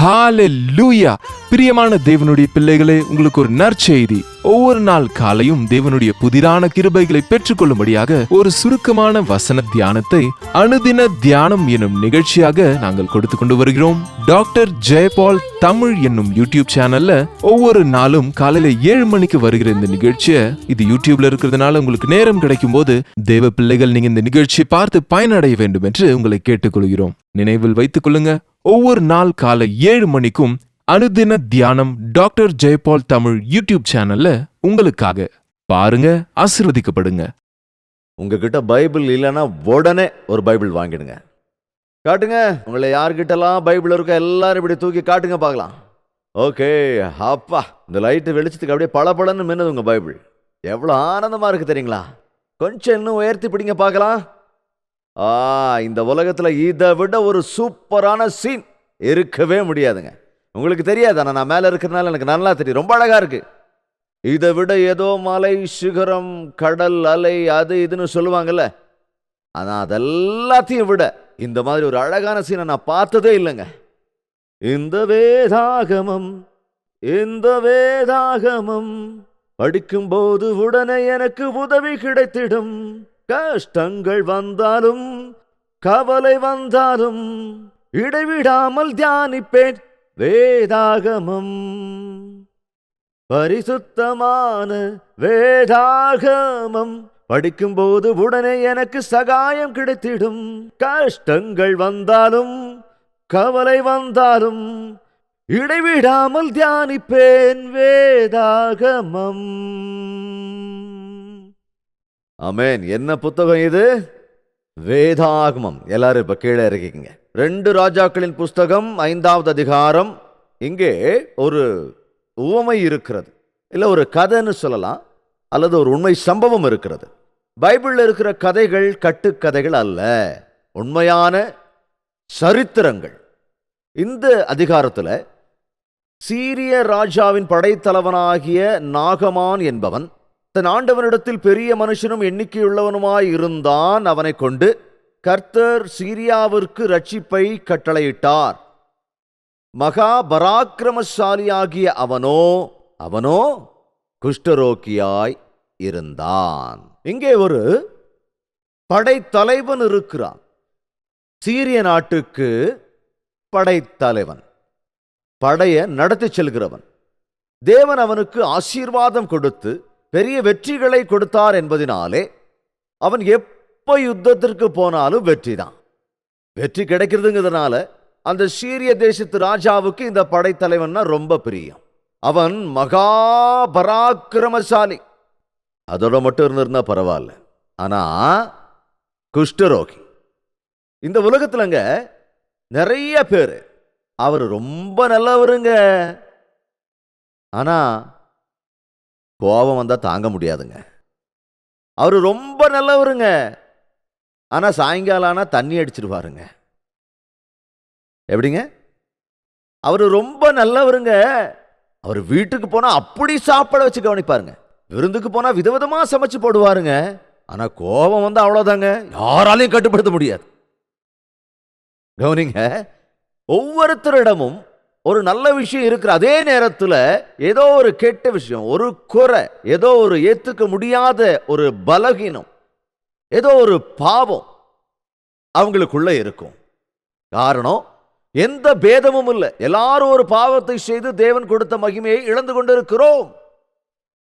ஹalleluya! பிரியமான தேவனுடைய பிள்ளைகளே, உங்களுக்கு ஒரு நற்செய்தி. ஒவ்வொரு நாள் காலையும் தேவனுடைய புதிரான கிருபைகளை பெற்றுக்கொள்ளும்படியாக ஒரு சுருக்கமான வசன தியானத்தை அனுதின தியானம் என்னும் நிகழ்ச்சியாக நாங்கள் கொடுத்து கொண்டு வருகிறோம். டாக்டர் ஜெயபால் தமிழ் என்னும் யூடியூப் சேனல்ல ஒவ்வொரு நாளும் காலையில 7 மணிக்கு வருகிற இந்த நிகழ்ச்சியை, இது யூடியூப்ல இருக்கிறதுனால உங்களுக்கு நேரம் கிடைக்கும் போது தேவ பிள்ளைகள் நீங்க இந்த நிகழ்ச்சியை பார்த்து பயனடைய வேண்டும் என்று உங்களை கேட்டுக்கொள்கிறோம். நினைவில் வைத்துக் கொள்ளுங்க, ஒவ்வொரு நாள் காலை 7 மணிக்கும் அனுதின தியானம் டாக்டர் ஜெயபால் தமிழ் யூடியூப் சேனல்ல உங்களுக்காக பாருங்க, ஆசீர்வதிக்கப்படுங்க. உங்ககிட்ட பைபிள் இல்லைன்னா உடனே ஒரு பைபிள் வாங்கிடுங்க. காட்டுங்க, உங்களை யார்கிட்டலாம் பைபிள் இருக்கோ எல்லாரும் இப்படி தூக்கி காட்டுங்க பார்க்கலாம். ஓகே, அப்பா, இந்த லைட்டு வெளிச்சத்துக்கு அப்படியே பளபளன்னு மின்னுது உங்க பைபிள். எவ்வளோ ஆனந்தமா இருக்கு தெரியுங்களா? கொஞ்சம் இன்னும் உயர்த்தி பிடிங்க பார்க்கலாம். இந்த உலகத்துல இதை விட ஒரு சூப்பரான சீன் இருக்கவே முடியாதுங்க. உங்களுக்கு தெரியாது, ஆனால் நான் மேலே இருக்கிறதுனால எனக்கு நல்லா தெரியும். ரொம்ப அழகா இருக்கு. இதை விட ஏதோ மலை சிகரம் கடல் அலை அது இதுன்னு சொல்லுவாங்கல்ல, ஆனால் அதெல்லாத்தையும் விட இந்த மாதிரி ஒரு அழகான சீனை நான் பார்த்ததே இல்லைங்க. இந்த வேதாகமம் படிக்கும்போது உடனே எனக்கு உதவி கிடைத்திடும். கஷ்டங்கள் வந்தாலும் கவலை வந்தாலும் இடைவிடாமல் தியானிப்பேன் வேதாகமம். பரிசுத்தமான வேதாகமம் படிக்கும்போது உடனே எனக்கு சகாயம் கிடைத்திடும். கஷ்டங்கள் வந்தாலும் கவலை வந்தாலும் இடைவிடாமல் தியானிப்பேன் வேதாகமம். ஆமென். என்ன புத்தகம் இது? வேதாகமம். எல்லாரும் இப்ப கீழே இருக்கீங்க. 2 ராஜாக்களின் புஸ்தகம் 5வது அதிகாரம். இங்கே ஒரு உவமை இருக்கிறது, இல்ல ஒரு கதைன்னு சொல்லலாம், அல்லது ஒரு உண்மை சம்பவம் இருக்கிறது. பைபிள்ல இருக்கிற கதைகள் கட்டுக்கதைகள் அல்ல, உண்மையான சரித்திரங்கள். இந்த அதிகாரத்துல சீரிய ராஜாவின் படைத்தலைவனாகிய நாகமான் என்பவன் தன் ஆண்டவனிடத்தில் பெரிய மனுஷனும் எண்ணிக்கையுள்ளவனுமாய் இருந்தான். அவனை கொண்டு கர்த்தர் சீரியாவிற்கு ரட்சிப்பை கட்டளையிட்டார். மகா பராக்கிரமசாலியாகிய அவனோ குஷ்டரோகியாய் இருந்தான். இங்கே ஒரு படைத்தலைவன் இருக்கிறான். சீரிய நாட்டுக்கு படைத்தலைவன், படைய நடத்தி செல்கிறவன். தேவன் அவனுக்கு ஆசீர்வாதம் கொடுத்து பெரிய வெற்றிகளை கொடுத்தார் என்பதினாலே அவன் எப்ப யுத்தத்திற்கு போனாலும் வெற்றிதான். வெற்றி கிடைக்கிறதுங்கிறதுனால அந்த சீரிய தேசத்து ராஜாவுக்கு இந்த படைத்தலைவன்னா ரொம்ப பிரியம். அவன் மகா பராக்கிரமசாலி. அதோட மட்டும் இருந்திருந்தா பரவாயில்ல. ஆனா குஷ்டரோகி. இந்த உலகத்துலங்க நிறைய பேர் அவர் ரொம்ப நல்லவருங்க, ஆனா கோபம் வந்தா தாங்க முடியாதுங்க. அவரு ரொம்ப நல்லவருங்க, ஆனா சாயங்காலம் ஆனா தண்ணி அடிச்சிருவாருங்க. எப்படிங்க? அவரு ரொம்ப நல்லவருங்க, அவர் வீட்டுக்கு போனா அப்படி சாப்பாட வச்சு கவனிப்பாருங்க. விருந்துக்கு போனா விதவிதமா சமைச்சு போடுவாருங்க. ஆனா கோபம் வந்து அவ்வளவுதாங்க, யாராலையும் கட்டுப்படுத்த முடியாது. கவனிங்க, ஒவ்வொருத்தரிடமும் ஒரு நல்ல விஷயம் இருக்கிற அதே நேரத்தில் ஏதோ ஒரு கெட்ட விஷயம், ஒரு குறை, ஏதோ ஒரு ஏத்துக்க முடியாத ஒரு பலகீனம், ஏதோ ஒரு பாவம் அவங்களுக்குள்ள இருக்கும். காரணம், எந்த பேதமும் இல்லை. எல்லாரும் ஒரு பாவத்தை செய்து தேவன் கொடுத்த மகிமையை இழந்து கொண்டிருக்கிறோம்.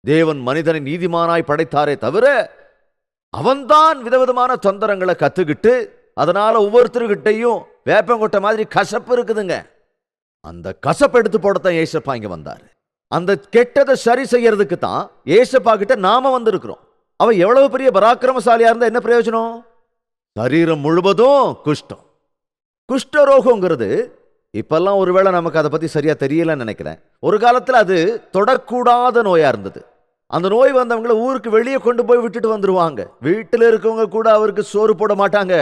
தேவன் மனிதனை நீதிமானாய் படைத்தாரே தவிர அவன்தான் விதவிதமான தொந்தரங்களை கத்துக்கிட்டு, அதனால ஒவ்வொருத்தருக்கிட்டையும் வேப்பங்கொட்டை மாதிரி கசப்பு இருக்குதுங்க. அந்த கசப்பு எடுத்து போடத்தான் ஏசப்பா இங்க வந்தார். அந்த கெட்டதை சரி செய்யறதுக்கு தான் ஏசப்பா கிட்ட நாம வந்திருக்கிறோம். அவன் எவ்வளவு பெரிய பராக்கிரமசாலியா இருந்தா என்ன பிரயோஜனம்? சரீரம் முழுவதும் குஷ்டம். குஷ்டரோகங்கிறது இப்பெல்லாம் ஒருவேளை நமக்கு அதை பத்தி சரியா தெரியலன்னு நினைக்கிறேன். ஒரு காலத்துல அது தொடக்கூடாத நோயா இருந்தது. அந்த நோய் வந்தவங்களை ஊருக்கு வெளியே கொண்டு போய் விட்டுட்டு வந்துருவாங்க. வீட்டில் இருக்கவங்க கூட அவருக்கு சோறு போட மாட்டாங்க.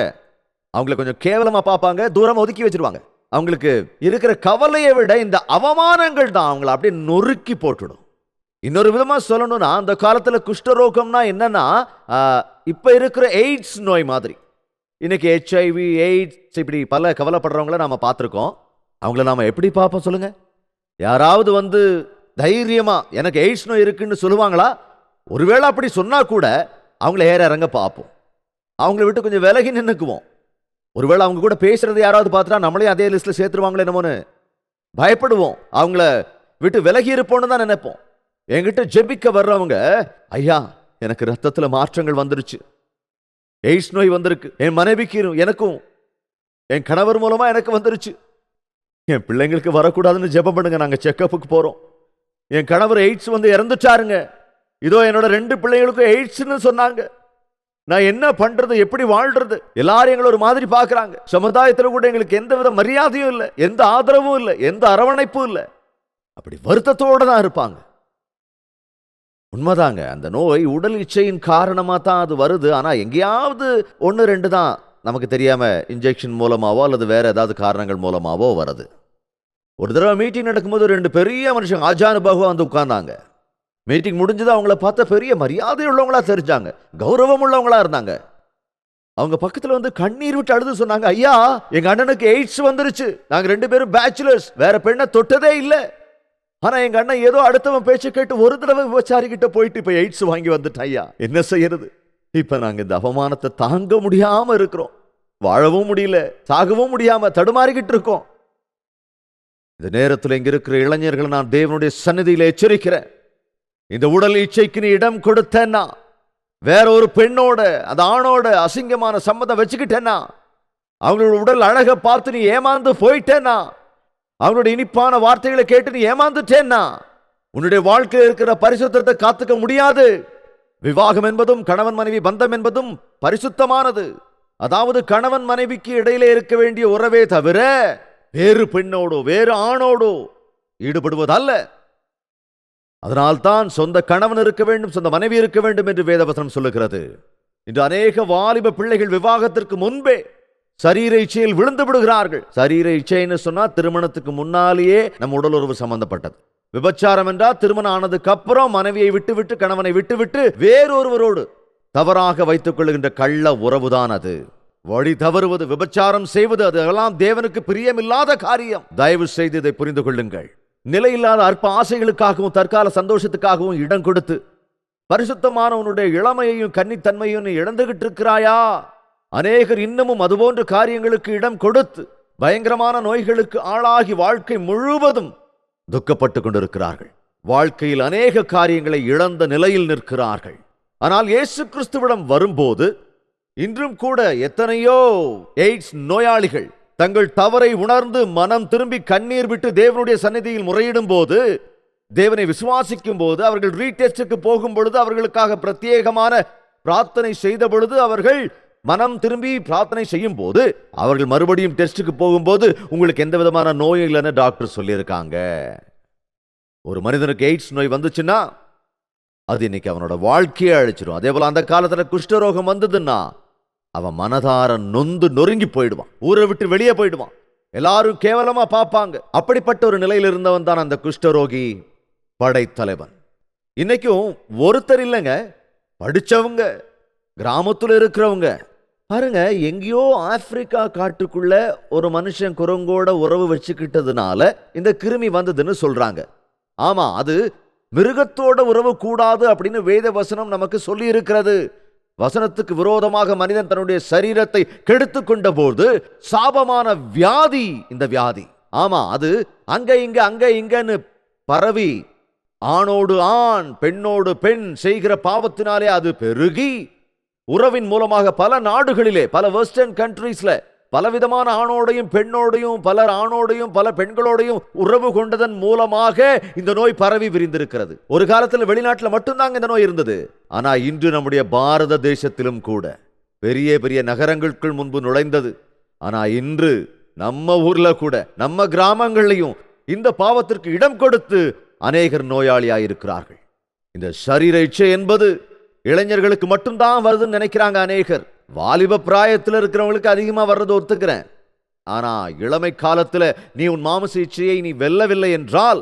அவங்களை கொஞ்சம் கேவலமா பார்ப்பாங்க, தூரமா ஒதுக்கி வச்சிருவாங்க. அவங்களுக்கு இருக்கிற கவலையை விட இந்த அவமானங்கள் தான் அவங்களை அப்படியே நொறுக்கி போட்டுடும். இன்னொரு விதமா சொல்லணும்னா, அந்த காலத்துல குஷ்டரோகம்னா என்னன்னா, இப்ப இருக்கிற எய்ட்ஸ் நோய் மாதிரி. இன்னைக்கு HIV, எய்ட்ஸ் இப்படி பல கவலைப்படுறவங்கள நாம பார்த்துருக்கோம். அவங்கள நாம எப்படி பார்ப்போம் சொல்லுங்க? யாராவது வந்து தைரியமா எனக்கு எய்ட்ஸ் நோய் இருக்குன்னு சொல்லுவாங்களா? ஒருவேளை அப்படி சொன்னா கூட அவங்கள ஏற இறங்க பார்ப்போம். அவங்கள விட்டு கொஞ்சம் விலகி நின்னுக்குவோம். ஒருவேளை அவங்க கூட பேசுறது யாராவது பார்த்தா நம்மளையும் அதே லிஸ்ட்ல சேர்த்துருவாங்களே என்னமோன்னு பயப்படுவோம். அவங்கள விட்டு விலகி இருப்போம்னு தான் நினைப்போம். என்கிட்ட ஜெபிக்க வர்றவங்க, ஐயா எனக்கு ரத்தத்துல மாற்றங்கள் வந்துருச்சு, எய்ட்ஸ் நோய் வந்திருக்கு, என் மனைவிக்கு எனக்கும் என் கணவர் மூலமா எனக்கு வந்துருச்சு, என் பிள்ளைங்களுக்கு வரக்கூடாதுன்னு ஜெபம் பண்ணுங்க, நாங்க செக்கப்புக்கு போறோம், என் கணவர் எய்ட்ஸ் வந்து இறந்துட்டாருங்க, இதோ என்னோட 2 பிள்ளைங்களுக்கும் எய்ட்ஸ்ன்னு சொன்னாங்க, நான் என்ன பண்றது, எப்படி வாழ்றது? எல்லாரும் எங்களை ஒரு மாதிரி பார்க்கறாங்க. சமுதாயத்தில் கூட எங்களுக்கு எந்த வித மரியாதையும் இல்லை, எந்த ஆதரவும் இல்லை, எந்த அரவணைப்பும் இல்லை. அப்படி வருத்தத்தோட தான் இருப்பாங்க. உண்மைதாங்க, அந்த நோய் உடல் இச்சையின் காரணமா தான் அது வருது. ஆனா எங்கேயாவது 1-2 தான் நமக்கு தெரியாம இன்ஜெக்ஷன் மூலமாவோ அல்லது வேற ஏதாவது காரணங்கள் மூலமாவோ வருது. ஒரு தடவை மீட்டிங் நடக்கும்போது 2 பெரிய மனுஷங்க ஆஜானுபாகுவா வந்து உட்கார்ந்தாங்க. மீட்டிங் முடிஞ்சது, அவங்கள பார்த்த பெரிய மரியாதை உள்ளவங்களா தெரிஞ்சாங்க, கௌரவம் உள்ளவங்களா இருந்தாங்க. அவங்க பக்கத்துல வந்து கண்ணீர் விட்டு அழுது சொன்னாங்க, ஐயா எங்க அண்ணனுக்கு எய்ட்ஸ் வந்துருச்சு, நாங்க 2 பேரும் பேச்சுலர்ஸ், வேற பெண்ணை தொட்டதே இல்லை, ஆனா எங்க அண்ணன் ஏதோ அடுத்தவன் பேச்சு கேட்டு ஒரு தடவை விபச்சாரி கிட்ட போயிட்டு இப்ப எய்ட்ஸ் வாங்கி வந்துட்டான், ஐயா என்ன செய்யறது? இப்ப நாங்க இந்த அவமானத்தை தாங்க முடியாம இருக்கிறோம், வாழவும் முடியல, சாகவும் முடியாம தடுமாறிக்கிட்டு இருக்கோம். இந்த நேரத்தில் இங்க இருக்கிற இளைஞர்களை நான் தேவனுடைய சந்நிதியில எச்சரிக்கிறேன். இந்த உடல் இச்சைக்கு நீ இடம் கொடுத்தேன்னா, வேற ஒரு பெண்ணோட அந்த ஆணோட அசிங்கமான சம்மதம் வச்சுக்கிட்டேன்னா, அவங்களோட உடல் அழகை பார்த்து நீ ஏமாந்து போயிட்டேன்னா, அவங்களோட இனிப்பான வார்த்தைகளை கேட்டு நீ ஏமாந்துட்டேன்னா, உன்னுடைய வாழ்க்கையில் இருக்கிற பரிசுத்தத்தை காத்துக்க முடியாது. விவாகம் என்பதும் கணவன் மனைவி பந்தம் என்பதும் பரிசுத்தமானது. அதாவது கணவன் மனைவிக்கு இடையிலே இருக்க வேண்டிய உறவே தவிர வேறு பெண்ணோடோ வேறு ஆணோடோ ஈடுபடுவதல்ல. அதனால்தான் சொந்த கணவன் இருக்க வேண்டும், சொந்த மனைவி இருக்க வேண்டும் என்று வேதவசனம் சொல்லுகிறது. இன்று அநேக வாலிப பிள்ளைகள் விவாகத்திற்கு முன்பே சரீர இச்சையில் விழுந்து விடுகிறார்கள். சரீர இச்சைன்னு சொன்னா திருமணத்துக்கு முன்னாலேயே நம்ம உடல் உறவு சம்பந்தப்பட்டது. விபச்சாரம் என்றால் திருமணம் ஆனதுக்கு அப்புறம் மனைவியை விட்டுவிட்டு கணவனை விட்டுவிட்டு வேறொருவரோடு தவறாக வைத்துக் கொள்ளுகின்ற கள்ள உறவுதான் அது. வழி தவறுவது, விபச்சாரம் செய்வது, அதெல்லாம் தேவனுக்கு பிரியமில்லாத காரியம். தயவு செய்து இதை புரிந்து கொள்ளுங்கள். நிலையில்லாத அற்ப ஆசைகளுக்காகவும் தற்கால சந்தோஷத்துக்காகவும் இடம் கொடுத்து பரிசுத்தமான உன்னுடைய இளமையையும் கன்னித்தன்மையும் இழந்துகிட்டு இருக்கிறாயா? அநேகர் இன்னமும் அதுபோன்ற காரியங்களுக்கு இடம் கொடுத்து பயங்கரமான நோய்களுக்கு ஆளாகி வாழ்க்கை முழுவதும் துக்கப்பட்டு கொண்டிருக்கிறார்கள். வாழ்க்கையில் அநேக காரியங்களை இழந்த நிலையில் நிற்கிறார்கள். ஆனால் இயேசு கிறிஸ்துவிடம் வரும்போது இன்றும் கூட எத்தனையோ எய்ட்ஸ் நோயாளிகள் தங்கள் தவறை உணர்ந்து மனம் திரும்பி கண்ணீர் விட்டு தேவனுடைய சந்நிதியில் முறையிடும் போது, தேவனை விசுவாசிக்கும் போது, அவர்கள் ரீடெஸ்டுக்கு போகும் பொழுது, அவர்களுக்காக பிரத்யேகமான பிரார்த்தனை செய்த பொழுது, அவர்கள் மனம் திரும்பி பிரார்த்தனை செய்யும் போது, அவர்கள் மறுபடியும் டெஸ்டுக்கு போகும்போது உங்களுக்கு எந்த விதமான நோய் இல்லைன்னு டாக்டர் சொல்லியிருக்காங்க. ஒரு மனிதனுக்கு எய்ட்ஸ் நோய் வந்துச்சுன்னா அது இன்னைக்கு அவனோட வாழ்க்கையை அழிச்சிடும். அதே போல அந்த காலத்துல குஷ்டரோகம் வந்ததுன்னா அவன் மனதார நொந்து நொறுங்கி போயிடுவான், ஊரை விட்டு வெளியே போயிடுவான், எல்லாரும் கேவலமா பார்ப்பாங்க. அப்படிப்பட்ட ஒரு நிலையில் இருந்தவன் தான் அந்த குஷ்டரோகி படைத்தலைவன். இன்னைக்கும் ஒருத்தர் இல்லைங்க, படிச்சவங்க, கிராமத்துல இருக்கிறவங்க பாருங்க, எங்கேயோ ஆப்பிரிக்கா காட்டுக்குள்ள ஒரு மனுஷன் குரங்கோட உறவு வச்சுக்கிட்டதுனால இந்த கிருமி வந்ததுன்னு சொல்றாங்க. ஆமா, அது மிருகத்தோட உறவு கூடாது அப்படின்னு வேத வசனம் நமக்கு சொல்லி இருக்கிறது. வசனத்துக்கு விரோதமாக மனிதன் தன்னுடைய சரீரத்தை கெடுத்து கொண்ட போது சாபமான வியாதி இந்த வியாதி. ஆமா, அது அங்க இங்கன்னு பரவி ஆணோடு ஆண் பெண்ணோடு பெண் செய்கிற பாவத்தினாலே அது பெருகி உறவின் மூலமாக பல நாடுகளிலே, பல வெஸ்டர்ன் கண்ட்ரீஸ்ல பலவிதமான ஆணோடையும் பெண்ணோடையும், பலர் ஆணோடையும் பல பெண்களோடையும் உறவு கொண்டதன் மூலமாக இந்த நோய் பரவி விரிந்திருக்கிறது. ஒரு காலத்தில் வெளிநாட்டில் மட்டும்தாங்க இந்த நோய் இருந்தது. ஆனா இன்று நம்முடைய பாரத தேசத்திலும் கூட பெரிய பெரிய நகரங்களுக்குள் முன்பு நுழைந்தது. ஆனா இன்று நம்ம ஊர்ல கூட, நம்ம கிராமங்களையும் இந்த பாவத்திற்கு இடம் கொடுத்து அநேகர் நோயாளியாயிருக்கிறார்கள். இந்த சரீர இச்சை என்பது இளைஞர்களுக்கு மட்டும்தான் வருதுன்னு நினைக்கிறாங்க அநேகர். வாலிப பிராயத்தில் இருக்கிறவங்களுக்கு அதிகமா வர்றது ஒத்துக்கிறேன். ஆனா இளமை காலத்துல நீ உன் மாமிச இச்சையை நீ வெல்லவில்லை என்றால்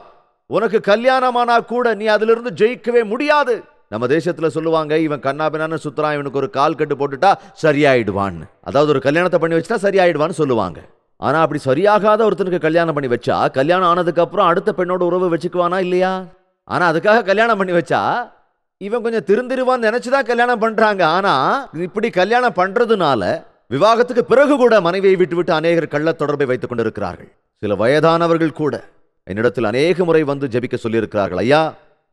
உனக்கு கல்யாணமானா கூட நீ அதிலிருந்து ஜெயிக்கவே முடியாது. நம்ம தேசத்துல சொல்லுவாங்க, இவன் கண்ணாபினான்னு சுத்துறான், இவனுக்கு ஒரு கால் கட்டு போட்டுட்டா சரியாயிடுவான்னு. அதாவது ஒரு கல்யாணத்தை பண்ணி வச்சுட்டா சரியாயிடுவான்னு சொல்லுவாங்க. ஆனா அப்படி சரியாகாத ஒருத்தனுக்கு கல்யாணம் பண்ணி வச்சா, கல்யாணம் ஆனதுக்கு அப்புறம் அடுத்த பெண்ணோட உறவு வச்சுக்குவானா இல்லையா? ஆனா அதுக்காக கல்யாணம் பண்ணி வச்சா இவன் கொஞ்சம் திருந்திருவான்னு நினைச்சுதான் கல்யாணம் பண்றாங்க. ஆனா இப்படி கல்யாணம் பண்றதுனால விவாகத்துக்கு பிறகு கூட மனைவியை விட்டு விட்டு அநேகர் கள்ள தொடர்பை வைத்துக் கொண்டிருக்கிறார்கள். சில வயதானவர்கள் கூட என்னிடத்தில் அநேக முறை வந்து ஜெபிக்க சொல்லி இருக்கிறார்கள். ஐயா,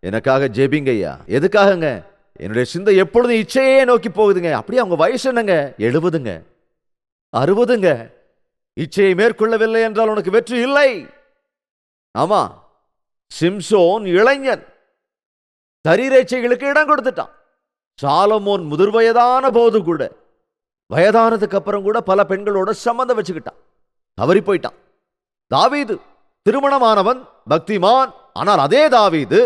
எனக்காக ஜெபிங்க ஐயா. எதுக்காகங்க? என்னுடைய சிந்தை எப்பொழுதும் இச்சையே நோக்கி போகுதுங்க. அப்படியே அவங்க வயசு என்னங்க? 70ங்க 60ங்க. இச்சையை மேற்கொள்ளவில்லை என்றால் உனக்கு வெற்றி இல்லை. ஆமா, சிம்சோன் இளைஞன் சரீரேச்சைகளுக்கு இடம் கொடுத்துட்டான். சாலமோன் முதிர் வயதான போது கூட, வயதானதுக்கு அப்புறம் கூட பல பெண்களோட சம்பந்தம் வச்சுக்கிட்டான், தவறி போயிட்டான். தாவீது திருமணமானவன், பக்திமான். ஆனால் அதே தாவீது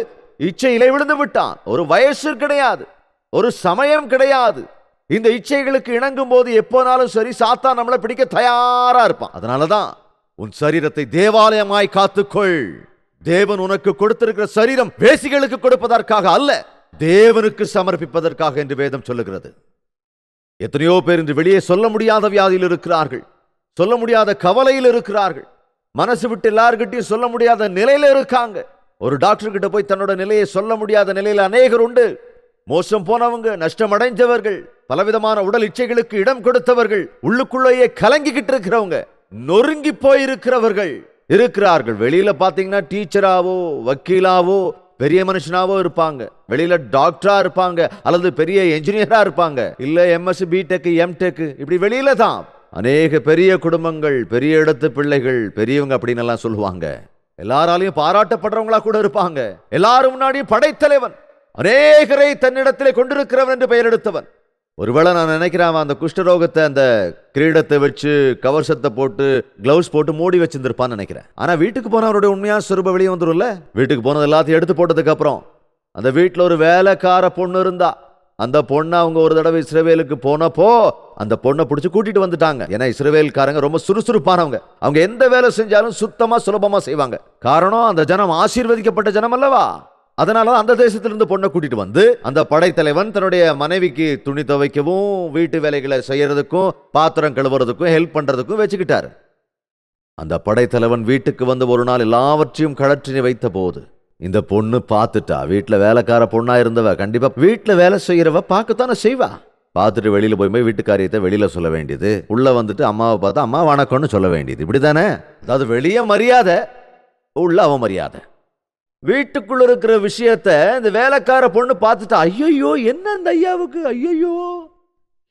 இச்சையிலே விழுந்து விட்டான். ஒரு வயசு கிடையாது, ஒரு சமயம் கிடையாது. இந்த இச்சைகளுக்கு இணங்கும் போது எப்போனாலும் சரி சாத்தான் நம்மளை பிடிக்க தயாரா இருப்பான். அதனாலதான் உன் சரீரத்தை தேவாலயமாய் காத்துக்கொள். தேவன் உனக்கு கொடுத்திருக்கிற சரீரம் வேசிகளுக்கு கொடுப்பதற்காக அல்ல, தேவனுக்கு சமர்ப்பிப்பதற்காக என்று வேதம் சொல்லுகிறது. எத்தனையோ பேர் இன்று வெளியே சொல்ல முடியாத வியாதியில் இருக்கிறார்கள், சொல்ல முடியாத கவலையில் இருக்கிறார்கள், மனசு விட்டு எல்லார்கிட்டையும் சொல்ல முடியாத நிலையில இருக்காங்க. ஒரு டாக்டர் கிட்ட போய் தன்னோட நிலையை சொல்ல முடியாத நிலையில் அநேகர் உண்டு. மோசம் போனவங்க, நஷ்டம் அடைஞ்சவர்கள், பலவிதமான உடல் இச்சைகளுக்கு இடம் கொடுத்தவர்கள், உள்ளுக்குள்ளேயே கலங்கிக்கிட்டு இருக்கிறவங்க, நொறுங்கி போயிருக்கிறவர்கள் இருக்கிறார்கள். வெளியில பாத்தீங்கன்னா டீச்சராவோ வக்கீலாவோ பெரிய மனுஷனாவோ இருப்பாங்க, வெளியில டாக்டரா இருப்பாங்க, அல்லது பெரிய என்ஜினியரா இருப்பாங்க, இல்ல எம்எஸ் பிடெக் எம்டெக், இப்படி வெளியில தான் அநேக பெரிய குடும்பங்கள், பெரிய இடத்து பிள்ளைகள், பெரியவங்க அப்படின்னு எல்லாம் சொல்லுவாங்க. எல்லாராலையும் பாராட்டப்படுறவங்களா கூட இருப்பாங்க. எல்லாரும் முன்னாடி படைத்தலைவன், அநேகரை தன்னிடத்திலே கொண்டிருக்கிறவன் என்று பெயர் எடுத்தவன். ஒருவேளை நான் நினைக்கிறேன் அந்த குஷ்டரோகத்தை அந்த கிரீடத்தை வச்சு கவர்சத்தை போட்டு கிளவுஸ் போட்டு மூடி வச்சிருந்திருப்பான்னு நினைக்கிறேன். ஆனா வீட்டுக்கு போனவருடைய உண்மையான சொரூப வெளியே வந்துடும்ல. வீட்டுக்கு போனது எல்லாத்தையும் எடுத்து போட்டதுக்கு அப்புறம் அந்த வீட்டில் ஒரு வேலைக்கார பொண்ணு இருந்தா. அந்த பொண்ணை அவங்க ஒரு தடவை இஸ்ரவேலுக்கு போனப்போ அந்த பொண்ணை பிடிச்சி கூட்டிட்டு வந்துட்டாங்க. ஏன்னா இஸ்ரவேல்காரங்க ரொம்ப சுறுசுறுப்பானவங்க, அவங்க எந்த வேலை செஞ்சாலும் சுத்தமா சுலபமா செய்வாங்க. காரணம், அந்த ஜனம் ஆசீர்வதிக்கப்பட்ட ஜனம் அல்லவா. அதனால அந்த தேசத்திலிருந்து பொண்ணை கூட்டிட்டு வந்து அந்த படைத்தலைவன் தன்னுடைய மனைவிக்கு துணி துவைக்கவும் வீட்டு வேலைகளை செய்யறதுக்கும் பாத்திரம் கழுவுறதுக்கும் ஹெல்ப் பண்றதுக்கும் வச்சுக்கிட்டாரு. அந்த படைத்தலைவன் வீட்டுக்கு வந்து ஒரு நாள் எல்லாவற்றையும் கழற்றி வைத்த போது இந்த பொண்ணு பார்த்துட்டா. வீட்டுல வேலைக்கார பொண்ணா இருந்தவ கண்டிப்பா வீட்டுல வேலை செய்யறவ பார்க்கத்தானே செய்வா. பார்த்துட்டு வெளியில போய் வீட்டு காரியத்தை வெளியில சொல்ல வேண்டியது, உள்ள வந்துட்டு அம்மாவை பார்த்தா அம்மா வணக்கம்னு சொல்ல வேண்டியது, இப்படித்தானே. அதாவது வெளியே மரியாதை, உள்ள அவமரியாதை. வீட்டுக்குள்ள இருக்கிற விஷயத்த இந்த வேலைக்கார பொண்ணு பார்த்துட்டா. ஐயோ, என்ன இந்த ஐயாவுக்கு, ஐயோ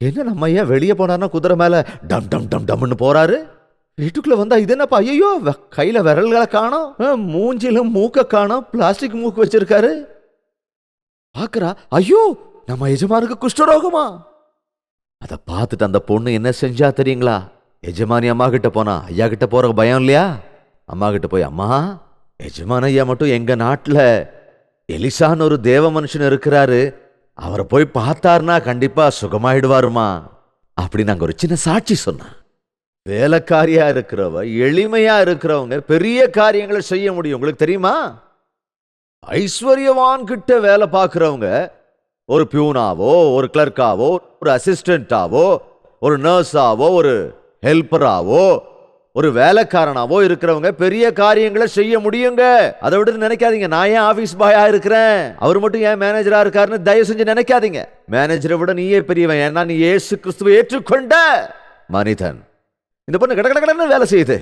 என்ன நம்ம ஐயா வெளியே போனார்னா குதிரை மேல டம் டம் டம் டம்னு போறாரு, வீட்டுக்குள்ள வந்தா இது என்னப்பா, ஐயோ கையில விரல்களை காணோம், மூஞ்சிலும் மூக்க காணோம், பிளாஸ்டிக் மூக்கு வச்சிருக்காரு. பாக்குறா, ஐயோ நம்ம எஜமானுக்கு குஷ்டரோகமா. அதை பார்த்துட்டு அந்த பொண்ணு என்ன செஞ்சா தெரியுங்களா? எஜமானி அம்மா கிட்ட போனா. ஐயா கிட்ட போற பயம் இல்லையா? அம்மா கிட்ட போய், அம்மா எஜமான ஐயா மட்டும் எங்க நாட்டுல எலிசான்னு ஒரு தேவ மனுஷன் இருக்கிறாரு, அவரை போய் பார்த்தாருன்னா கண்டிப்பா சுகமாயிடுவாருமா அப்படின்னு நாங்க ஒரு சின்ன சாட்சி சொன்னான். வேலைக்காரியா இருக்கிறவ, எளிமையா இருக்கிறவங்க பெரிய காரியங்களை செய்ய முடியும். உங்களுக்கு தெரியுமா? ஐஸ்வர்யவான் கிட்ட வேலை பார்க்கிறவங்க, ஒரு பியூனாவோ ஒரு கிளர்க்காவோ ஒரு அசிஸ்டன்டாவோ ஒரு நர்ஸாவோ ஒரு ஹெல்ப்பராவோ ஒரு வேலைக்காரனாவோ இருக்கிறவங்க பெரிய காரியங்களை செய்ய முடியுங்க. அதை விட நினைக்காதீங்க, நான் ஏன் ஆபீஸ் பாயா இருக்கிறேன், அவர் மட்டும் ஏன் மேனேஜரா இருக்காருன்னு தயவு செஞ்சு நினைக்காதீங்க. மேனேஜரை விட நீயே பெரியவன், ஏன்னா நீ இயேசு கிறிஸ்துவை ஏற்றுக்கொண்ட மனிதன். இந்த பொண்ணு கட கடன்னு வேலை செய்யுது.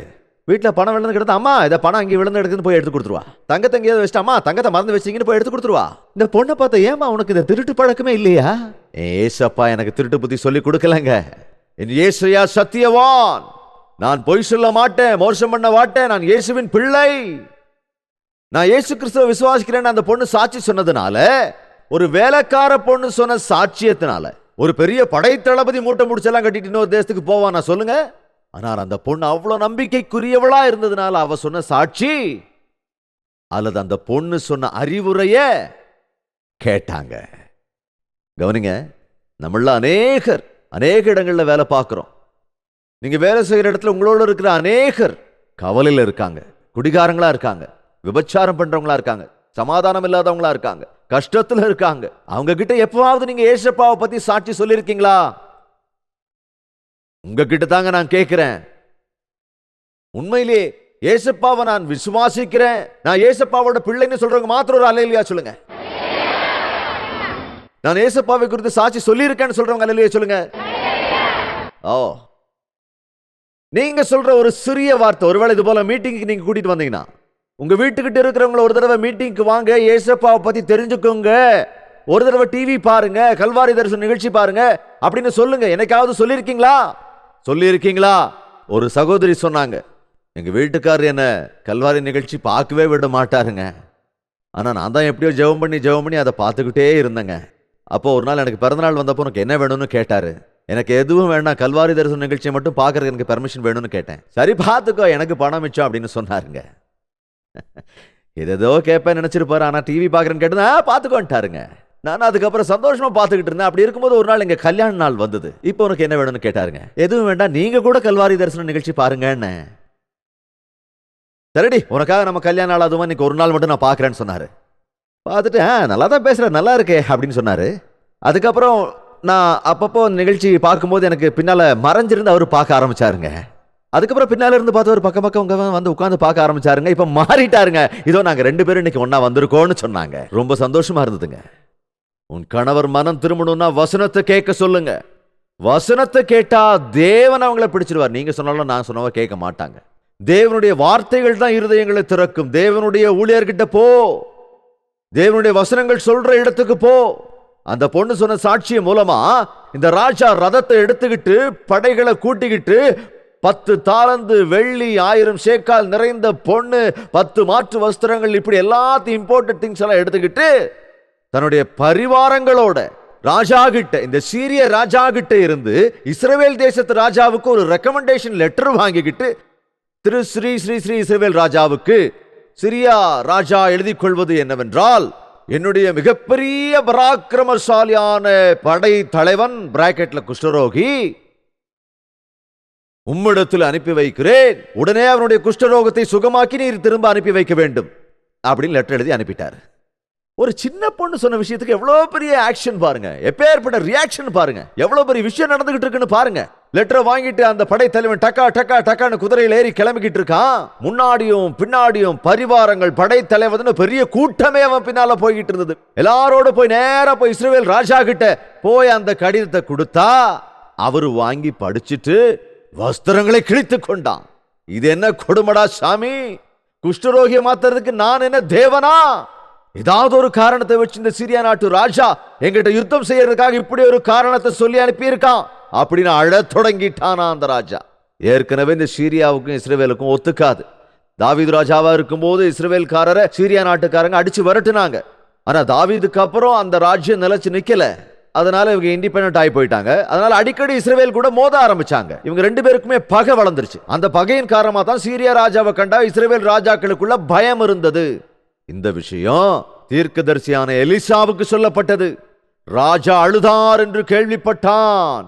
வீட்டில் பணம் விழுந்து கிடந்து, அம்மா இதை பணம் அங்கே விழுந்து எடுக்குன்னு போய் எடுத்து கொடுத்துருவா. தங்கத்தை எங்கேயாவது வச்சுட்டு, அம்மா தங்கத்தை மறந்து வச்சிங்கன்னு போய் எடுத்து கொடுத்துருவா. இந்த பொண்ணை பார்த்தா, ஏமா உனக்கு இந்த திருட்டு பழக்கமே இல்லையா? ஏசப்பா எனக்கு திருட்டு புத்தி சொல்லி கொடுக்கலங்க. என் ஏசையா சத்தியவான், நான் பொய் சொல்ல மாட்டேன், மோசம் பண்ண மாட்டேன், நான் இயேசுவின் பிள்ளை, நான் இயேசு கிறிஸ்துவை விசுவாசிக்கிறேன்னு அந்த பொண்ணு சாட்சி சொன்னதுனால, ஒரு வேலைக்கார பொண்ணு சொன்ன சாட்சியத்தினால ஒரு பெரிய படை தளபதி மூட்டை முடிச்செல்லாம் கட்டிட்டு இன்னொரு தேசத்துக்கு போவான் நான் சொல்லுங்க. ஆனால் அந்த பொண்ணு அவ்வளவு நம்பிக்கைக்குரியவளா இருந்ததுனால அவ சொன்ன சாட்சி அல்லது அந்த பொண்ணு சொன்ன அறிவுரைய கேட்டாங்க. கவனிங்க, நம்மள அநேக இடங்கள்ல வேலை பார்க்கிறோம். நீங்க வேலை செய்யற இடத்துல உங்களோட இருக்கிற அநேகர் கவலையில இருக்காங்க, குடிகாரங்களா இருக்காங்க, விபச்சாரம் பண்றவங்களா இருக்காங்க, சமாதானம் இல்லாதவங்களா இருக்காங்க, கஷ்டத்துல இருக்காங்க. அவங்க கிட்ட எப்பவாவது நீங்க ஏசப்பாவை பத்தி சாட்சி சொல்லியிருக்கீங்களா? உங்ககிட்ட தாங்க நான் கேட்கிறேன். உண்மையிலே ஏசப்பாவை நான் விசுவாசிக்கிறேன், நான் ஏசப்பாவோட பிள்ளைன்னு சொல்றவங்க மாத்திரம் ஒரு அல்லேலூயா சொல்லுங்க. நான் ஏசப்பாவை குறித்து சாட்சி சொல்லியிருக்கேன்னு சொல்றவங்க அல்லேலூயா சொல்லுங்க. ஓ, நீங்க சொல்ற ஒரு சிறிய வார்த்தை, ஒருவேளை இது போல மீட்டிங்க்கு நீங்க கூட்டிட்டு வந்தீங்கன்னா, உங்க வீட்டுக்கிட்ட இருக்கிறவங்கள ஒரு தடவை மீட்டிங்க்கு வாங்க, ஏசப்பாவை பத்தி தெரிஞ்சுக்கோங்க, ஒரு தடவை டிவி பாருங்க, கல்வாரி தரிசன நிகழ்ச்சி பாருங்க அப்படின்னு சொல்லுங்க. எனக்காவது சொல்லியிருக்கீங்களா? சொல்லியிருக்கீங்களா? ஒரு சகோதரி சொன்னாங்க, எங்க வீட்டுக்காரர் என்ன கல்வாரி நிகழ்ச்சி பார்க்கவே விட மாட்டாருங்க, ஆனா நான் தான் எப்படியோ ஜெபம் பண்ணி அதை பார்த்துக்கிட்டே இருந்தேங்க. அப்போ ஒரு நாள் எனக்கு பிறந்தநாள் வந்தப்போ உனக்கு என்ன வேணும்னு கேட்டாரு. எனக்கு எதுவும் வேண்டாம், கல்வாரி தரிசன நிகழ்ச்சியை மட்டும் பார்க்கறதுக்கு எனக்கு பெர்மிஷன் வேணும்னு கேட்டேன். சரி பார்த்துக்கோ, எனக்கு பணம் மிச்சம் அப்படின்னு சொன்னாருங்க. ஏதோ கேட்பேன் நினைச்சிருப்பாரு, ஆனா டிவி பார்க்கறேன்னு கேட்டு பார்த்துக்கோன்ட்டாருங்க. நான் அதுக்கப்புறம் சந்தோஷமா பார்த்துக்கிட்டு இருந்தேன். அப்படி இருக்கும்போது ஒரு நாள் எங்க கல்யாண நாள் வந்தது. இப்போ உனக்கு என்ன வேணும்னு கேட்டாருங்க. எதுவும் வேண்டாம், நீங்க கூட கல்வாரி தரிசன நிகழ்ச்சி பாருங்கன்னு. சரிடி, உனக்காக நம்ம கல்யாண நாள் அதுவும் இன்னைக்கு ஒரு நாள் மட்டும் நான் பார்க்கறேன்னு சொன்னாரு. பார்த்துட்டு நல்லா தான் பேசுற, நல்லா இருக்கே அப்படின்னு சொன்னாரு. அதுக்கப்புறம் நான் அப்பப்போ நிகழ்ச்சி பார்க்கும்போது எனக்கு பின்னால மறைஞ்சிருந்து அவரு பார்க்க ஆரம்பிச்சாருங்க. அதுக்கப்புறம் பின்னால இருந்து பார்த்து ஒரு பக்கம் வந்து உட்காந்து பார்க்க ஆரம்பிச்சாருங்க. இப்ப மாறிட்டாருங்க. இதோ நாங்க 2 பேரும் இன்னைக்கு ஒன்னா வந்திருக்கோம்னு சொன்னாங்க. ரொம்ப சந்தோஷமா இருந்ததுங்க. உன் கணவர் மனம் திரும்பணும்னா வசனத்தை கேட்க சொல்லுங்க. வசனத்தை கேட்டா தேவன் அவங்கள பிடிச்சிருவார். நீங்க சொன்னாலும் நான் சொன்னவ கேட்க மாட்டாங்க. தேவனுடைய வார்த்தைகள் தான் இருதயங்களை திறக்கும். தேவனுடைய ஊழியர்கிட்ட போ, தேவனுடைய வசனங்கள் சொல்ற இடத்துக்கு போ. அந்த பொண்ணு சொன்ன சாட்சிய மூலமா இந்த ராஜா ரதத்தை எடுத்துக்கிட்டு படைகளை கூட்டிக்கிட்டு 10 தாலந்து வெள்ளி 1000 சேக்கால் நிறைந்த பொண்ணு 10 மாற்று வஸ்திரங்கள் இப்படி எல்லாத்தையும் இம்போர்ட்டட் திங்ஸ் எல்லாம் எடுத்துக்கிட்டு தன்னுடைய பரிவாரங்களோட ராஜா கிட்ட, இந்த சீரிய ராஜா கிட்ட இருந்து இஸ்ரவேல் தேசத்து ராஜாவுக்கு ஒரு ரெக்கமெண்டேஷன் லெட்டர் வாங்கிக்கிட்டு திரு ஸ்ரீ ஸ்ரீ ஸ்ரீ இஸ்ரவேல் ராஜாவுக்கு சிரியா ராஜா எழுதி கொள்வது என்னவென்றால், என்னுடைய மிகப்பெரிய பராக்கிரமசாலியான படை தலைவன் பிராக்கெட்ல குஷ்டரோகி உம்மிடத்தில் அனுப்பி வைக்கிறேன், உடனே அவனுடைய குஷ்டரோகத்தை சுகமாக்கி நீர் திரும்ப அனுப்பி வைக்க வேண்டும் அப்படின்னு லெட்டர் எழுதி அனுப்பிட்டார். ஒரு சின்ன பொண்ணு சொன்ன விஷயத்துக்கு எவ்வளவு பெரிய ஆக்ஷன் பாருங்க, எப்பேற்பட்ட ரியாக்ஷன் பாருங்க, எவ்வளவு பெரிய விஷயம் நடந்துகிட்டு இருக்குன்னு பாருங்க. லெட்டரை வாங்கிட்டு அந்த படை தலைவன் டக்கா டக்கா டக்கான்னு குதிரையில் ஏறி கிளம்பிக்கிட்டு இருக்கான். முன்னாடியும் பின்னாடியும் பரிவாரங்கள், படை தலைவன் பெரிய கூட்டமே அவன் பின்னால போய்கிட்டு இருந்தது. எல்லாரோட போய் நேரா போய் இஸ்ரவேல் ராஜா கிட்ட போய் அந்த கடிதத்தை கொடுத்தா அவரு வாங்கி படிச்சுட்டு வஸ்திரங்களை கிழித்து கொண்டான். இது என்ன கொடுமடா சாமி, குஷ்டரோகிய மாத்துறதுக்கு நான் என்ன தேவனா? ஏதாவது ஒரு காரணத்தை வச்சு இந்த சிரியா நாட்டு ராஜா எங்கிட்ட யுத்தம் செய்யறதுக்காக இப்படி ஒரு காரணத்தை சொல்லி அனுப்பியிருக்கான் அப்படின்னு அழத் தொடங்கிட்டானா அந்த ராஜா. ஏற்கனவே இந்த சீரியாவுக்கும் இஸ்ரவேலுக்கும் ஒத்துக்காது. தாவீது ராஜாவா இருக்கும்போது இஸ்ரவேல்காரரை சீரியா நாட்டுக்காரங்க அடிச்சு விரட்டுனாங்க. ஆனா தாவீதுக்கு அப்புறம் அந்த ராஜ்யம் நிலைச்சு நிக்கல. அதனால இவங்க இண்டிபெண்டன்ட் ஆகி போயிட்டாங்க. அதனால அடிக்கடி இஸ்ரவேல் கூட மோத ஆரம்பிச்சாங்க. இவங்க 2 பேருக்குமே பகை வளர்ந்துருச்சு. அந்த பகையின் காரணமா தான் சீரியா ராஜாவை கண்டா இஸ்ரவேல் ராஜாக்களுக்குள்ள பயம் இருந்தது. இந்த விஷயம் தீர்க்கதரிசியான எலிசாவுக்கு சொல்லப்பட்டது. ராஜா அழுதார் என்று கேள்விப்பட்டான்.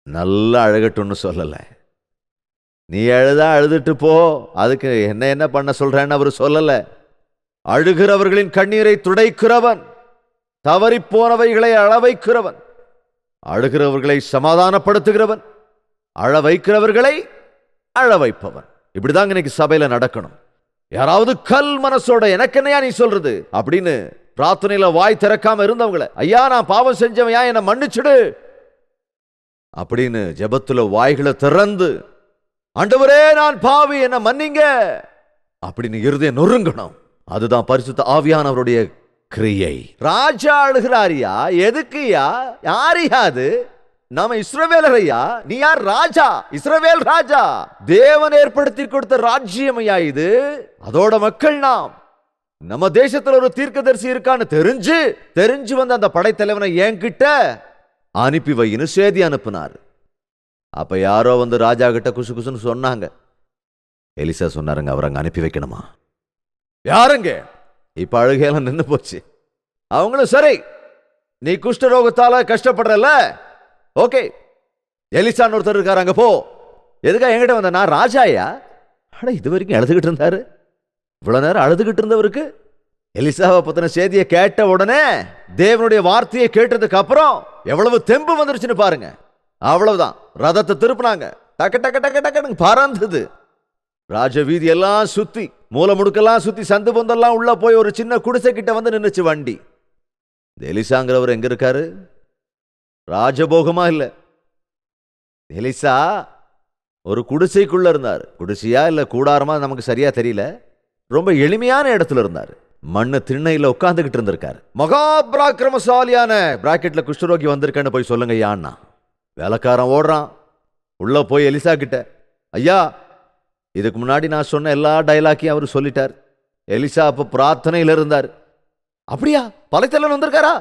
நல்லா அழகட்டும்னு சொல்லல, நீ அழுதா அழுதுட்டு போ, அதுக்கு என்ன பண்ண சொல்றேன்னு அவர் சொல்லல. அழுகிறவர்களின் கண்ணீரை துடைக்கிறவன், தவறி போனவைகளை அழ வைக்கிறவன், அழுகிறவர்களை சமாதானப்படுத்துகிறவன், அழ வைக்கிறவர்களை அழ வைப்பவன். இப்படிதாங்க இன்னைக்கு சபையில நடக்கணும். யாராவது கல் மனசோட எனக்கு என்னையா நீ சொல்றது அப்படின்னு பிரார்த்தனையில வாய் திறக்காம இருந்தவங்களை, ஐயா நான் பாவம் செஞ்சவையா என்னை மன்னிச்சுடு அப்படின்னு ஜெபத்துல வாய்களை திறந்து, ஆண்டவரே நான் பாவி என்னை மன்னிங்க அப்படின்னு இருதயம் நொறுங்கணும். அதுதான் பரிசுத்த ஆவியானவருடைய கிரியை. ராஜா அழுகிறாரியா? எதுக்குயா? யாரையா அது? நாம இஸ்ரவேலரையா? நீ யார்? ராஜா, இஸ்ரவேல் ராஜா, தேவன் ஏற்படுத்தி கொடுத்த ராஜ்யமையா இது? அதோட மக்கள் நாம். நம்ம தேசத்துல ஒரு தீர்க்கதரிசி இருக்கான்னு தெரிஞ்சு வந்த அந்த படைத்தலைவனை என்கிட்ட அனுப்பி வைன்னு செய்தி அனுப்புனார். அப்ப யாரோ வந்து ராஜா கிட்ட குசு குசுன்னு சொன்னாங்க. எலிசா சொன்னாருங்க, அவர் அங்க அனுப்பி வைக்கணுமா? யாருங்க? இப்ப அழுகையெல்லாம் நின்று போச்சு. அவங்களும் சரி, நீ குஷ்டரோகத்தால கஷ்டப்படுறல, ஓகே, எலிசான்னு ஒருத்தர் இருக்காரு, அங்க போ. எதுக்கா என்கிட்ட வந்த? நான் ராஜாயா? அட இது வரைக்கும் அழுதுகிட்டு இருந்தாரு. இவ்வளவு நேரம் அழுதுகிட்டு இருந்தவருக்கு எலிசாவை பத்தின செய்தியை கேட்ட உடனே, தேவனுடைய வார்த்தையை கேட்டதுக்கு அப்புறம் எவ்வளவு தெம்பு வந்துருச்சுன்னு பாருங்க. அவ்வளவுதான், ரதத்தை திருப்பினாங்க, டக்கு டக்கு டக்கு டக்குன்னு பறந்தது. ராஜவீதி எல்லாம் சுத்தி, மூல முடுக்கெல்லாம் சுத்தி, சந்து பொந்தெல்லாம் உள்ள போய் ஒரு சின்ன குடிசை கிட்ட வந்து நின்னுச்சு வண்டி. எலிசாங்கிறவர் எங்க இருக்காரு? ராஜபோகமா இல்ல. எலிசா ஒரு குடிசைக்குள்ள இருந்தார். குடிசையா இல்ல கூடாரமா நமக்கு சரியா தெரியல. ரொம்ப எளிமையான இடத்துல இருந்தார். மண்ணு திண்ணையில உட்கார்ந்துகிட்டு இருந்திருக்காரு. மகா பராக்கிரமசாலியான பிராக்கெட்ல குஷ்டரோகி வந்திருக்கேன்னு போய் சொல்லுங்க ஐயான்னா. வேலைக்காரன் ஓடுறான். உள்ள போய் எலிசா கிட்ட, ஐயா இதுக்கு முன்னாடி நான் சொன்ன எல்லா டைலாக்கையும் அவர் சொல்லிட்டார். எலிசா அப்ப பிரார்த்தனையில இருந்தார். அப்படியா? பலைத்தலன் வந்திருக்காரா?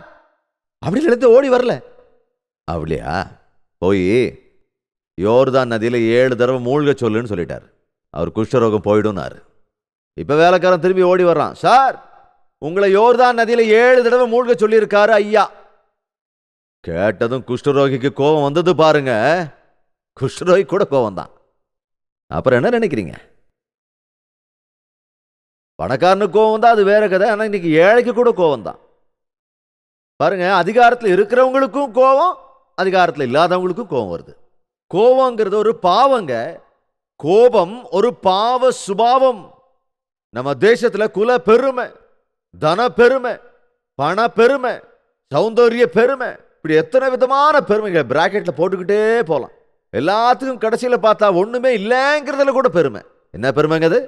அப்படி நினைத்து ஓடி வரல. அப்படியா? போய் யோர்தான் நதியில 7 தடவை மூழ்க சொல்லுன்னு சொல்லிட்டார். அவர் குஷ்டரோகம் போயிடும்னாரு. இப்ப வேலைக்காரன் திரும்பி ஓடி வர்றான். சார், உங்களை யோர்தான் நதியில 7 தடவை மூழ்க சொல்லியிருக்காரு ஐயா. கேட்டதும் குஷ்டரோகிக்கு கோபம் வந்தது பாருங்க. குஷ்டரோகி கூட கோபம் தான். அப்புறம் என்ன நினைக்கிறீங்க? பணக்காரனுக்கு கோபம் தான், அது வேற கதை. ஆனா இன்னைக்கு ஏழைக்கு கூட கோபம் தான். பாருங்க, அதிகாரத்தில் இருக்கிறவங்களுக்கும் கோபம், அதிகாரத்தில் இல்லாதவங்களுக்கும் கோபம் வருது. கோபங்கிறது ஒரு பாவங்க. கோபம் ஒரு பாவ சுபாவம். நம்ம தேசத்துல குல பெருமை, தன பெருமை, பண பெருமை, சௌந்தரிய பெருமை, இப்படி எத்தனை விதமான பெருமைகள் பிராக்கெட்ல போட்டுக்கிட்டே போலாம். எல்லாத்துக்கும் கடைசியில பார்த்தா ஒண்ணுமே இல்லைங்கிறதுல கூட பெருமை. என்ன பெருமைங்க அது?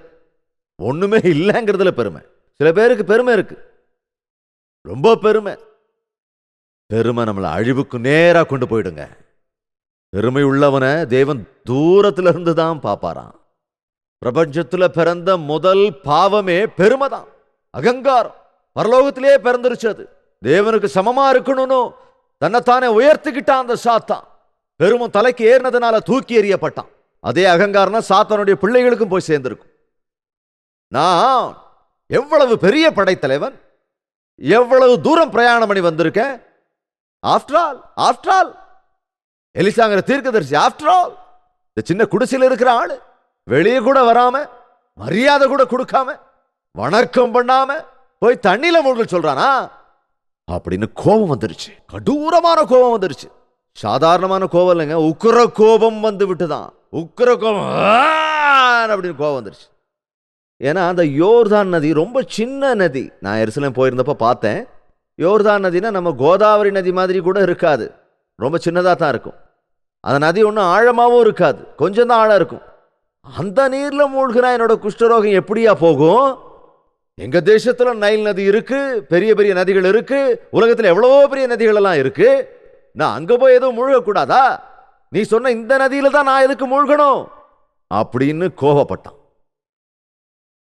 ஒண்ணுமே இல்லைங்கிறதுல பெருமை. சில பேருக்கு பெருமை இருக்கு, ரொம்ப பெருமை. பெருமை நம்மளை அழிவுக்கு நேரா கொண்டு போயிடுங்க. பெருமை உள்ளவனை தேவன் தூரத்துல இருந்து தான் பாப்பாராம். பிரபஞ்சத்துல பிறந்த முதல் பாவமே பெருமை தான், அகங்காரம். பரலோகத்திலே பிறந்துருச்சு. அது தேவனுக்கு சமமா இருக்கணும்னு தன்னைத்தானே உயர்த்திக்கிட்டான் அந்த சாத்தான். பெருமை தலைக்கு ஏறினதுனால தூக்கி எறியப்பட்டான். அதே அகங்காரம் சாத்தானுடைய பிள்ளைகளுக்கும் போய் சேர்ந்திருக்கும். நான் எவ்வளவு பெரிய படைத்தலைவன், எவ்வளவு தூரம் பிரயாணம் பண்ணி வந்திருக்கேன். ஆஃப்டர் ஆல் எலிசாங்கிற தீர்க்கதரிசி, ஆஃப்டர் ஆல் இந்த சின்ன குடிசையில் இருக்கிற ஆளு, வெளியே கூட வராம, மரியாதை கூட கொடுக்காம, வணக்கம் பண்ணாம போய் தண்ணியில மூழ்க சொல்றானா அப்படின்னு கோபம் வந்துருச்சு. கடூரமான கோபம் வந்துருச்சு. சாதாரணமான கோபம் இல்லைங்க, உக்கிர கோபம் வந்து விட்டுதான். உக்கிர கோபம் அப்படின்னு கோபம் வந்துருச்சு. ஏன்னா அந்த யோர்தான் நதி ரொம்ப சின்ன நதி. நான் எருசலேம் போயிருந்தப்ப பார்த்தேன். யோர்தான் நதினா நம்ம கோதாவரி நதி மாதிரி கூட இருக்காது, ரொம்ப சின்னதாக தான் இருக்கும். அந்த நதி ஒன்றும் ஆழமாகவும் இருக்காது, கொஞ்சம் தான் ஆழம் இருக்கும். அந்த நீர்ல மூழ்கினா என்னோட குஷ்டரோகம் எப்படியா போகும்? எங்க தேசத்துல நைல் நதி இருக்கு, பெரிய பெரிய நதிகள் இருக்கு, உலகத்துல எவ்வளவோ பெரிய நதிகள் எல்லாம் இருக்கு. நான் அங்க போய் எதுவும் மூழ்கக்கூடாதா? நீ சொன்ன இந்த நதியில தான் நான் எதுக்கு மூழ்கணும் அப்படின்னு கோபப்பட்டான்.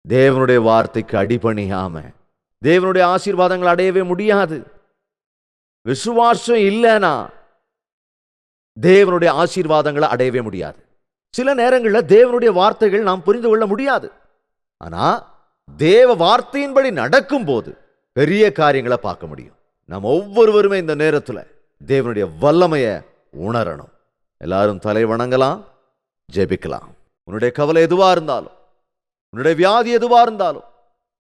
தேவனுடைய வார்த்தைக்கு அடிபணியாம தேவனுடைய ஆசீர்வாதங்கள் அடையவே முடியாது. விசுவாசம் இல்லைனா தேவனுடைய ஆசீர்வாதங்களை அடையவே முடியாது. சில நேரங்களில் தேவனுடைய வார்த்தைகள் நாம் புரிந்து கொள்ள முடியாது. ஆனா தேவ வார்த்தையின்படி நடக்கும் போது பெரிய காரியங்களை பார்க்க முடியும். நாம் ஒவ்வொருவருமே இந்த நேரத்தில் தேவனுடைய வல்லமையை உணரணும். எல்லாரும் தலை வணங்கலாம், ஜெபிக்கலாம். உன்னுடைய கவலை எதுவா இருந்தாலும், உன்னுடைய வியாதி எதுவா இருந்தாலும்,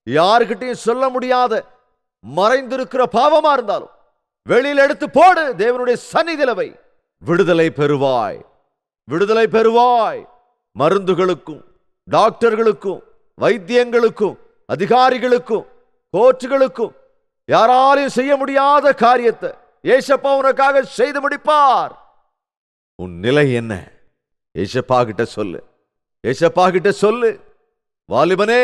யாருக்கிட்டையும் சொல்ல முடியாத மறைந்திருக்கிற பாவமா இருந்தாலும் வெளியில் எடுத்து போடு. தேவனுடைய சந்நிதியில வை. விடுதலை பெறுவாய், விடுதலை பெறுவாய். மருந்துகளுக்கும், டாக்டர்களுக்கும், வைத்தியங்களுக்கும், அதிகாரிகளுக்கும், கோர்ட்டுகளுக்கும் யாராலையும் செய்ய முடியாத காரியத்தை ஏசப்பா உனக்காக செய்து முடிப்பார். உன் நிலை என்ன? ஏசப்பா கிட்ட சொல்லு, ஏசப்பா கிட்ட சொல்லு. வாலிபனே,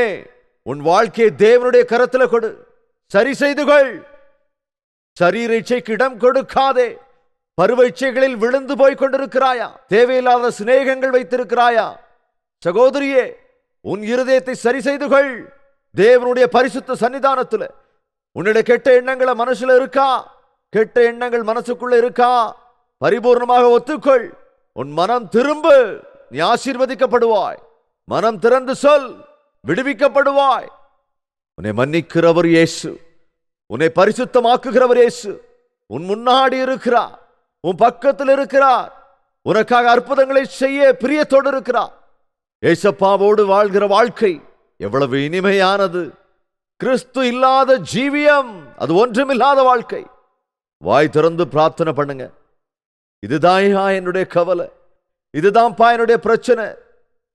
உன் வாழ்க்கையை தேவனுடைய கரத்துல கொடு. சரி செய்து கொள். சரீர இச்சைக்கு இடம் கொடுக்காதே. பருவ இச்சைகளில் விழுந்து போய் கொண்டிருக்கிறாயா? தேவையில்லாத சிநேகங்கள் வைத்திருக்கிறாயா? சகோதரியே, உன் இருதயத்தை சரி செய்து கொள். தேவனுடைய பரிசுத்த சன்னிதானத்துல உன்னுடைய கெட்ட எண்ணங்களை மனசுல இருக்கா? கெட்ட எண்ணங்கள் மனசுக்குள்ள இருக்கா? பரிபூர்ணமாக ஒத்துக்கொள். உன் மனம் திரும்பு, நீ ஆசீர்வதிக்கப்படுவாய். மனம் திறந்து சொல், விடுவிக்கப்படுவாய். உன்னை மன்னிக்கிறவர் இயேசு, உன்னை பரிசுத்தமாக்குகிறவர் இயேசு உன் முன்னாடி இருக்கிறார், உன் பக்கத்தில் இருக்கிறார். உனக்காக அற்புதங்களை செய்ய பிரியத்தோடு இருக்கிறார். ஏசப்பாவோடு வாழ்கிற வாழ்க்கை எவ்வளவு இனிமையானது. கிறிஸ்து இல்லாத ஜீவியம் அது ஒன்றுமில்லாத வாழ்க்கை. வாய் திறந்து பிரார்த்தனை பண்ணுங்க. இதுதான் என்னுடைய கவலை, இதுதான்ப்பா என்னுடைய பிரச்சனை.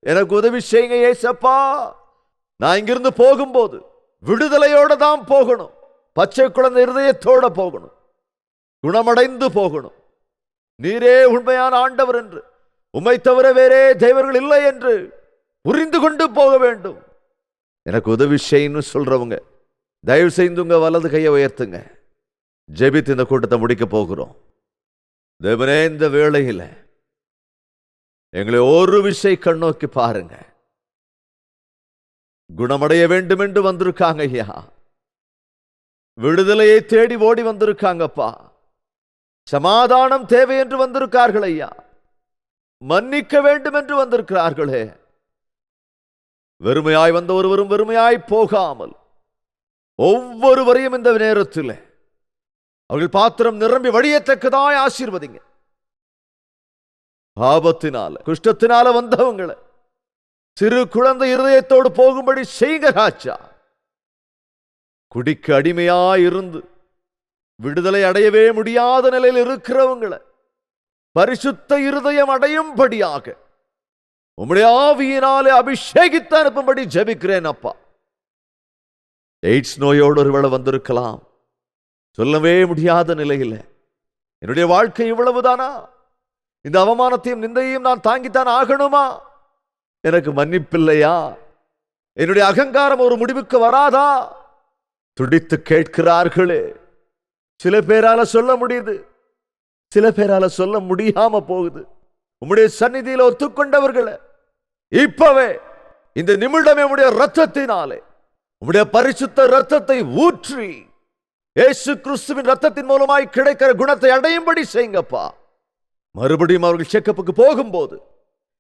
எனக்கு உதவி செய்யுங்க ஏசப்பா. நான் இங்கிருந்து போகும்போது விடுதலையோட தான் போகணும். பச்சை குழந்தை இருதயத்தோட போகணும். குணமடைந்து போகணும். நீரே உண்மையான ஆண்டவர் என்று, உம்மை தவிர வேறே தெய்வர்கள் இல்லை என்று புரிந்து கொண்டு போக வேண்டும். எனக்கு உதவி செய்யணும்னு சொல்றவங்க தயவு செய்து உங்க வலது கையை உயர்த்துங்க. ஜெபித்து இந்த கூட்டத்தை முடிக்க போகிறோம். தேவனே, இந்த வேளையில் எங்களை ஒரு விஷயம் கண்ணோக்கி பாருங்க. குணமடைய வேண்டும் என்று வந்திருக்காங்க ஐயா. விடுதலையை தேடி ஓடி வந்திருக்காங்கப்பா. சமாதானம் தேவை என்று வந்திருக்கார்கள் ஐயா. மன்னிக்க வேண்டும் என்று வந்திருக்கிறார்களே. வெறுமையாய் வந்த ஒருவரும் வெறுமையாய் போகாமல் ஒவ்வொருவரையும் இந்த நேரத்தில் அவர்கள் பாத்திரம் நிரம்பி வழியத்தக்கதாய் ஆசீர்வதிங்க. ஆபத்தினால குஷ்டத்தினால வந்தவங்களை சிறு குழந்தை இருதயத்தோடு போகும்படி செய்க ராஜா. குடிக்கு அடிமையாயிருந்து விடுதலை அடையவே முடியாத நிலையில் இருக்கிறவங்களை பரிசுத்த இருதயம் அடையும்படியாக உம்முடைய ஆவியினாலே அபிஷேகித்து அனுப்பும்படி ஜெபிக்கிறேன் அப்பா. எய்ட்ஸ் நோயோடு ஒருவேளை வந்திருக்கலாம். சொல்லவே முடியாத நிலையில் என்னுடைய வாழ்க்கை இவ்வளவுதானா? இந்த அவமானத்தையும் நிந்தையும் நான் தாங்கித்தான் ஆகணுமா? எனக்கு மன்னிப்பில்லையா? என்னுடைய அகங்காரம் ஒரு முடிவுக்கு வராதா? துடித்து கேட்கிறார்களே. சில பேரால சொல்ல முடியுது, சில பேரால சொல்ல முடியாம போகுது. உம்முடைய சந்நிதியில் ஒத்துக்கொண்டவர்களை இப்பவே இந்த நிமிடமே உம்முடைய ரத்தத்தினாலே, உம்முடைய பரிசுத்த ரத்தத்தை ஊற்றி இயேசு கிறிஸ்துவின் ரத்தத்தின் மூலமாய் கிடைக்கிற குணத்தை அடையும்படி செய்யுங்கப்பா. மறுபடியும் அவர்கள் செக்கப்புக்கு போகும்போது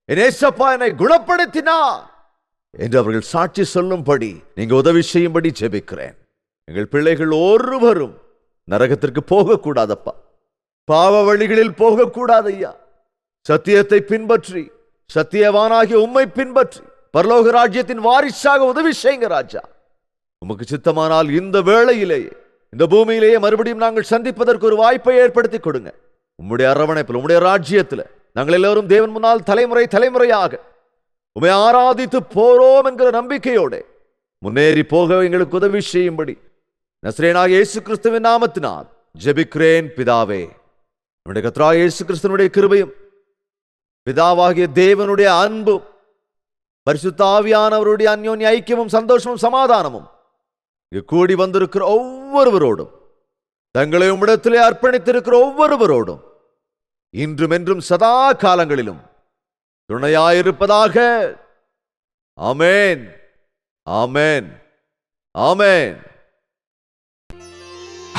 என் ஏசப்பா என்னை குணப்படுத்தினார் என்று அவர்கள் சாட்சி சொல்லும்படி நீங்க உதவி செய்யும்படி ஜெபிக்கிறேன். எங்கள் பிள்ளைகள் ஒருவரும் நரகத்திற்கு போகக்கூடாதப்பா. பாவ வழிகளில் போகக்கூடாது ஐயா. சத்தியத்தை பின்பற்றி, சத்தியவானாகிய உம்மை பின்பற்றி பரலோக ராஜ்யத்தின் வாரிசாக உதவி செய்யுங்க ராஜா. உமக்கு சித்தமானால் இந்த வேளையிலேயே, இந்த பூமியிலேயே மறுபடியும் நாங்கள் சந்திப்பதற்கு ஒரு வாய்ப்பை ஏற்படுத்தி கொடுங்க. உம்முடைய அரவணைப்பில், உம்முடைய ராஜ்யத்தில் நாங்கள் எல்லோரும் தேவன் முன்னால் தலைமுறை தலைமுறையாக உம்மை ஆராதித்து போறோம் என்கிற நம்பிக்கையோடு முன்னேறி போக எங்களுக்கு உதவி செய்யும்படி நசரேயனாகிய இயேசு கிறிஸ்துவின் நாமத்தினால் ஜெபிக்கிறேன் பிதாவே. நம்முடைய கர்த்தராகிய இயேசு கிறிஸ்துவினுடைய கிருபையும் பிதாவாகிய தேவனுடைய அன்பும் பரிசுத்த ஆவியானவருடைய அன்யோன்ய ஐக்கியமும் சந்தோஷமும் சமாதானமும் கூடி வந்திருக்கிற ஒவ்வொருவரோடும், தங்களை உம்மிடத்திலே அர்ப்பணித்திருக்கிற ஒவ்வொருவரோடும் இன்றும் என்றும் சதா காலங்களிலும் துணையாயிருப்பதாக. ஆமென், ஆமென், ஆமென்.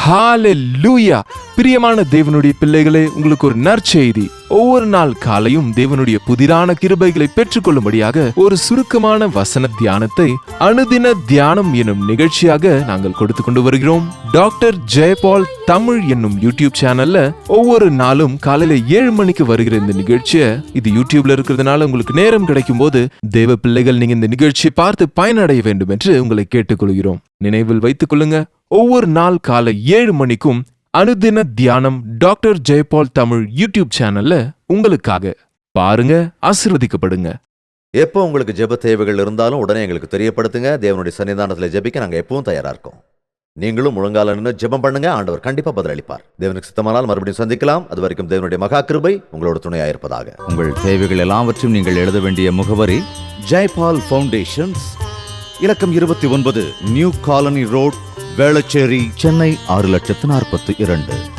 ஹalleluya. பிரியமான தேவனுடைய பிள்ளைகளே, உங்களுக்கு ஒரு நற்செய்தி. ஒவ்வொரு நாள் காலையும் தேவனுடைய புதிரான கிருபைகளை பெற்றுக்கொள்ளும்படியாக ஒரு சுருக்கமான வசன தியானத்தை அனுதின தியானம் என்னும் நிகழ்ச்சியாக நாங்கள் கொடுத்து கொண்டு வருகிறோம். டாக்டர் ஜெயபால் தமிழ் என்னும் யூடியூப் சேனல்ல ஒவ்வொரு நாளும் காலையில 7 மணிக்கு வருகிற இந்த நிகழ்ச்சியை, இது யூடியூப்ல இருக்கிறதுனால உங்களுக்கு நேரம் கிடைக்கும் போது தேவ பிள்ளைகள் நீங்க இந்த நிகழ்ச்சியை பார்த்து பயனடைய வேண்டும் என்று உங்களை கேட்டுக்கொள்கிறோம். நினைவில் வைத்துக் கொள்ளுங்க, ஒவ்வொரு நாள் காலை 7 மணிக்கும் அனுதின தியானம் டாக்டர் ஜெயபால் தமிழ் யூடியூப் சேனல்ல உங்களுக்காக பாருங்க, ஆசீர்வதிக்கப்படுங்க. எப்போ உங்களுக்கு ஜெப தேவைகள் இருந்தாலும் உடனே எங்களுக்கு தெரியப்படுத்துங்க. தேவனுடைய சன்னிதானத்தில் ஜெபிக்க நாங்கள் எப்பவும் தயாரா இருக்கோம். நீங்களும் முழங்கால நின்று ஜெபம் பண்ணுங்க. ஆண்டவர் கண்டிப்பா பதிலளிப்பார். தேவனுக்கு சித்தமானால் மறுபடியும் சந்திக்கலாம். அது வரைக்கும் தேவனுடைய மகா கிருபை உங்களோட துணையாயிருப்பதாக. உங்கள் தேவைகள் எல்லாவற்றையும் நீங்கள் எழுத வேண்டிய முகவரி ஜெயபால் ஃபவுண்டேஷன்ஸ், இலக்கம் 29, new colony road, Velachery, Chennai 6,42,00,000.